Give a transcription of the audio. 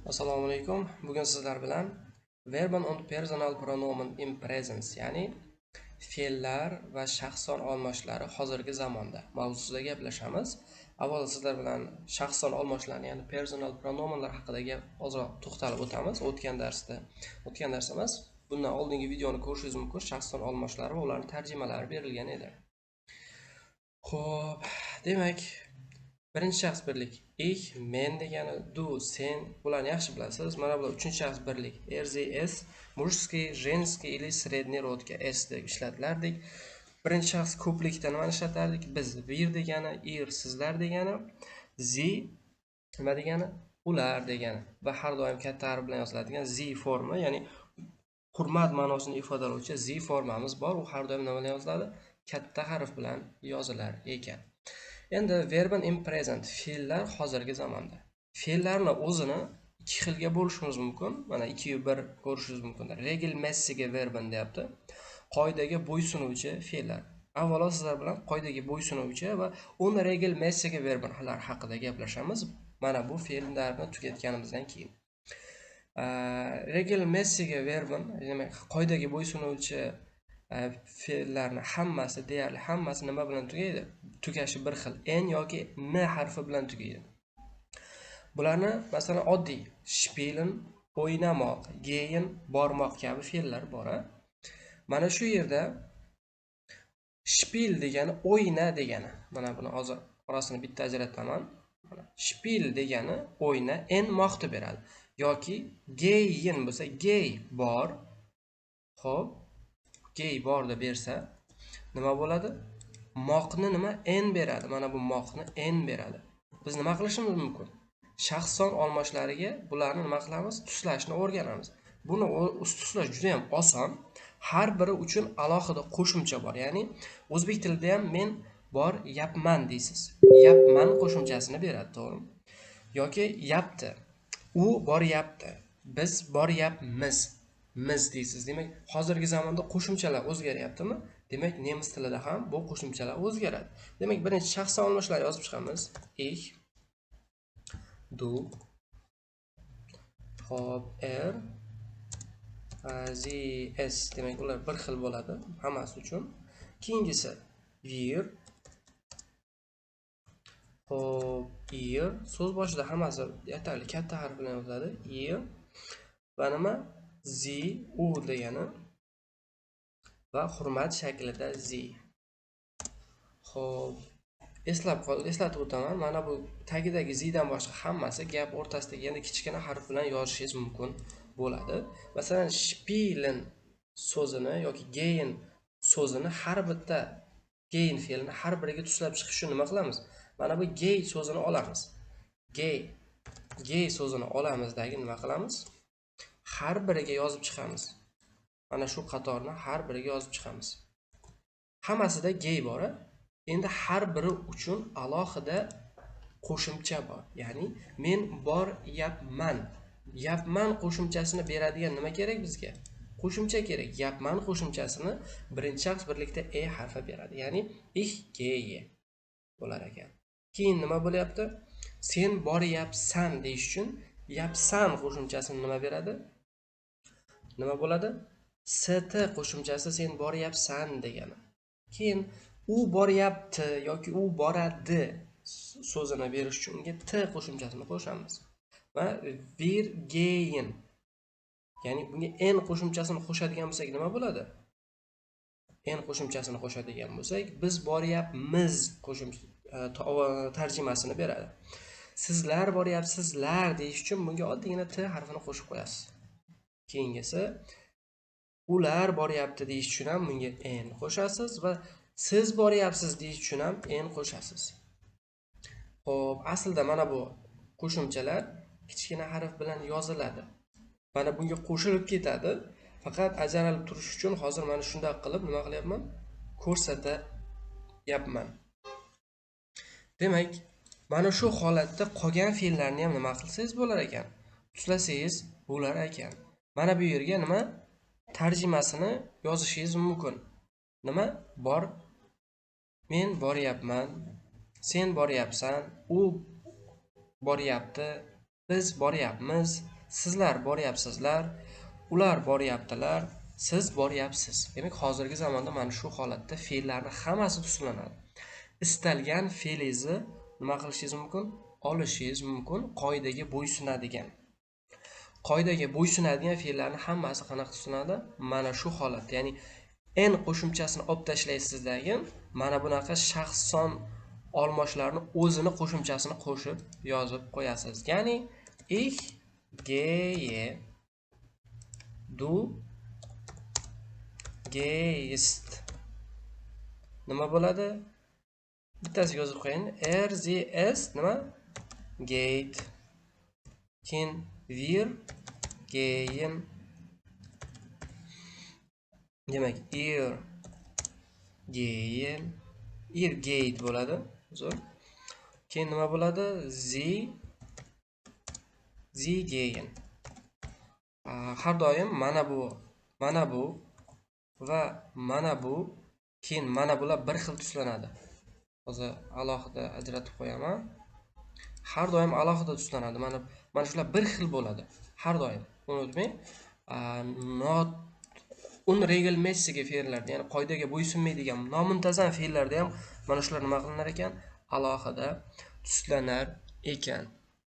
Assalomu alaykum. Bugun sizlar bilan verb und personal pronomen in presence, ya'ni fe'llar va shaxs son olmoshlari hozirgi zamonda mavzusida gaplashamiz. Avvalo sizlar bilan shaxs son olmoshlari, ya'ni personal pronomenlar haqida ozroq to'xtalib o'tamiz. O'tgan darsda emas, bundan oldingi videoni ko'rishingiz mumkin. Shaxs son olmoshlari va ularning tarjimalari berilgan edi. Xo'p, demak, birinchi shaxs birlik ich, men degani, du, sen, bularni yaxshi bilasiz. Mana bular uchinchi shaxs birlik RZS, mujskiy, женский или средний родga s deb ishlatilardik. Birinchi shaxs ko'plikda nimani ishlatardik? Biz wir degani, ir sizlar degani, zi nima degani? Ular degani va har doim katta harf bilan yoziladigan zi forma, ya'ni hurmat ma'nosini ifodalovchi zi formamiz bor. U har doim nima bilan yoziladi? Katta harf bilan yozilar ekan. Endi verb in present, fe'llar hozirgi zamonda. Fe'llarni o'zini ikki xilga bo'lishimiz mumkin. Mana 2-1 ko'rishingiz mumkin. Regelmäßige verben deyapti. Qoidaga bo'ysunuvchi fe'llar. Avvalo sizlar bilan qoidaga bo'ysunuvchi va uni regelmäßige verbenlar haqida gaplashamiz. Mana bu fe'llarni tugatganimizdan keyin. Regelmäßige verben, demak qoidaga bo'ysunuvchi fe'llarni hammasi, deyarli hammasi nima bilan tugaydi? Tugashi bir xil n yoki n harfi bilan tugaydi. Bularni masalan oddiy spielen, o'ynamoq, gehen, bormoq kabi fe'llar bor. Mana shu yerda spiel degani o'yna degani. Mana buni hozir orasini bitta ajrataman. Mana spiel degani o'yna, n moqni beradi. Yoki gehen bo'lsa gay bor. Xo'p, gay borda bersa nima bo'ladi? Moqni nima? N beradi. Mana bu moqni n beradi. Biz nima qilishimiz mumkin? Shaxs son olmoshlariga bularni nima qilamiz? Tuslashni o'rganamiz. Buni tuslash juda ham oson. Har biri uchun alohida qo'shimcha bor. Ya'ni o'zbek tilida ham men bor yapman deysiz. Yapman qo'shimchasini beradi, to'g'rimi? Yoki yapti. U boryapti. Biz boryapmiz. Miz deysiz. Demak, hozirgi zamonda qo'shimchalar o'zgaryaptimi? Demak, nemis tilida ham bu qo'shimchalar o'zgaradi. Demak, birinchi shaxs son olmoshlari yozib chiqamiz. Ich, du, hop, sie, es. Demak, ular bir xil bo'ladi hammasi uchun. Keyingisi wir, hop, ihr. So'z boshida hammasi yetarli katta harf bilan yoziladi. Ihr va nima? Sie, u degani va hurmat shaklida zi. Xo'p, eslatib o'taman. Mana bu tagidagi zidan boshqa hammasi gap o'rtasidagi yana kichkina harf bilan yozishingiz mumkin bo'ladi. Masalan, spielen so'zini yoki gehen so'zini har bitta gehen fe'lini har biriga tuslab chiqish uchun nima qilamiz? Mana bu gay so'zini olamiz. Gay so'zini olamizdagi nima qilamiz? Har biriga yozib chiqamiz. Mana shu qatorni har biriga yozib chiqamiz. Hammasida gay bor. Endi har biri uchun alohida qo'shimcha bor. Ya'ni men boryapman. Yapman qo'shimchasini beradigan nima kerak bizga? Qo'shimcha kerak. Yapman qo'shimchasini birinchi shaxs birlikda harfi beradi. Ya'ni ich gehe bo'lar ekan. Keyin nima bo'lyapti? Sen boryapsan deyish uchun yapsan qo'shimchasini nima beradi? Nima bo'ladi? st qo'shimchasi sen boryapsan degani. Keyin u boryapti yoki u boradi so'zini berish uchun unga t qo'shimchasini qo'shamiz. Va wir gehen, ya'ni bunga n qo'shimchasini qo'shadigan bo'lsak nima bo'ladi? N qo'shimchasini qo'shadigan bo'lsak biz boryapmiz tarjimasini beradi. Sizlar boryapsizlar deyish uchun bunga oddiygina t harfini qo'shib qo'yasiz. Keyingisi ular boryapti deyish uchun ham bunga n qo'shasiz va siz boryapsiz deyish uchun ham n qo'shasiz. Xo'p, aslida mana bu qo'shimchalar kichkina harf bilan yoziladi. Mana bunga qo'shilib ketadi. Faqat ajralib turish uchun hozir mana shunday qilib nima qilyapman? Ko'rsatyapman. Demak, mana shu holatda qolgan fe'llarni ham nima qilsangiz bo'lar ekan? Tuslasangiz bo'lar ekan. Mana bu yerga nima? Tarjimasini yozishingiz mumkin. Nima? Bor. Men boryapman. Sen boryapsan. U boryapti. Biz boryapmiz. Sizlar boryapsizlar, ular boryaptilar, siz boryapsiz. Demak, hozirgi zamonda mana shu holatda fe'llarning hammasi tuslanadi. Istalgan fe'lingizni nima qilishingiz mumkin? Olishingiz mumkin, qoidaga bo'ysunadigan. Qoidaga bo'ysunadigan fe'llarning hammasi qanaqa tuslanadi? Mana shu holatda, ya'ni n qo'shimchasini olib tashlaysizdan mana bunaqa shaxs son olmoshlarni o'zini qo'shimchasini qo'shib yozib qo'yasiz. Ya'ni ich gehe du gehst. Nima bo'ladi? Bittasiga yozib qo'ying. Sie es nima? Geht. Keyin wir gehen. Demak, ihr gehen, ihr geht bo'ladi. Zo'r. Keyin nima bo'ladi? Sie gehen. Har doim mana bu va mana bu, keyin mana bular bir xil tuslanadi. Hozir alohida ajratib qo'yaman. Har doim alohida tuslanadi. Mana shular bir xil bo'ladi. Har doim. Unutmang. Not unregelmäßige fe'llarda, ya'ni qoidaga bo'ysunmaydigan nomuntazam fe'llarda ham mana shular nima qilinar ekan? Alohida tuslanar ekan.